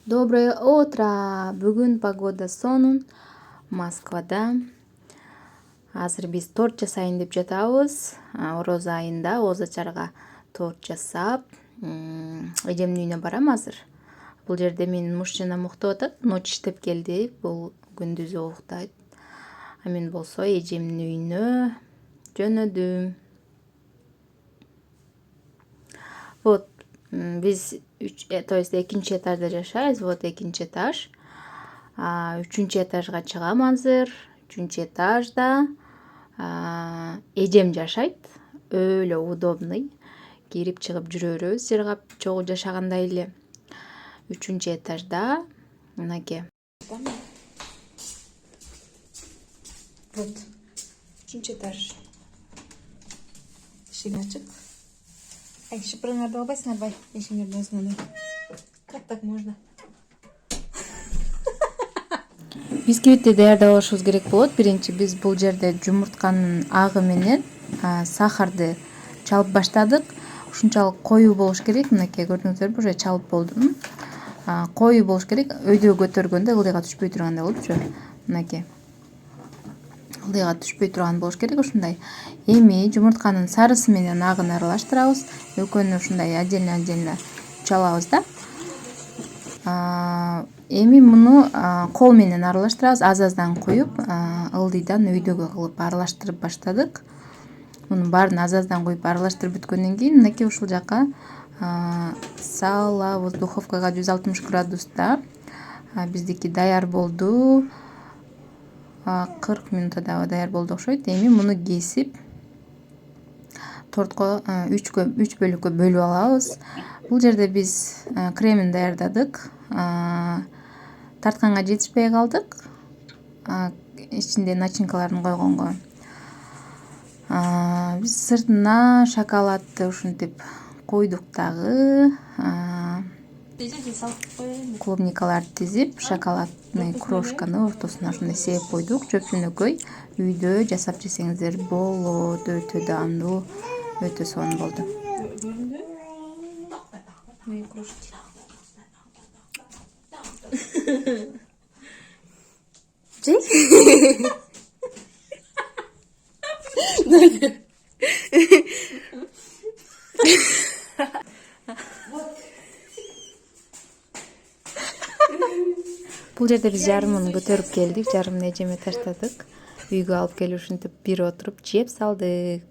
Доброе утро! Бүгүн погода сонун Москвада. Азыр биз торт жасайын деп жатабыз. Орозо айында Оозо чарга торт жасап, эжемдин үйүнө барам азыр. Бул жерде менин мужчинам уктап атат. Ночь иштеп келди. Бул күндүзү уктайт. Мен болсо эжемдин үйүнө жөнөдүм. Вот, биз то есть экинчи этажда жашайбыз. Вот экинчи этаж. Үчүнчү этажга чыгам азыр. Үчүнчү этажда эжем жашайт. Өөлө удобный. Кирип чыгып жүрө беребиз, жыргап чогуу жашагандай эле. Үчүнчү этажда мынакей. Вот. Үчүнчү этаж. Ишик ачык. Ай, шыпырыңарды албайсыңар бай, эшиңердин өзүнөн. Как так можно? Бисквитти даярдабашыбыз керек болот. Биринчи биз бул жерде жумуртканын агы менен сахарды чалып баштадык. Ушунчалык коюу болуш керек. Мынакей көрдүңүздөрбү? Уже чалып болдум. Коюу болуш керек. Өйдө көтөргөндө ылдыйга түшпөй тургандай болупчу. Мынакей. Ылдыйга түшпөй турган болуш керек ушундай. Эми жумуртканын сарысы менен агын аралаштырабыз. Экөөнү ушундай отдельно чалабыз да. Эми муну кол менен аралаштырабыз. Аз-аздан коюп, ылдыйдан өйдөгө кылып аралаштырып баштадык. Мунун баарын аз-аздан коюп аралаштырып бүткөндөн кийин мынакей ушул жака салабыз. Духовкага 160 градуста. Биздики даяр болду. 40 минутада даяр болду окшойт. Эми муну кесип тортко 3 бөлүккө бөлүп алабыз. Бул жерде биз кремин даярдадык. Тартканга жетишпей калдык. Ичинде начинкаларын койгонго. Биз сыртына шоколадты ушинтип койдук дагы. Клубникаларды тизип, шоколадный крошканы ортосуна ушундай сээп койдук. Чөп-чөнөкөй үйдө жасап жесеңиздер болот. Өтө даамдуу, өтө сонун болду. Бул жерде биз жарымын көтөрүп келдик, жарымын эжеме таштадык. Үйгө алып келип ушинтип бир отуруп жеп салдык.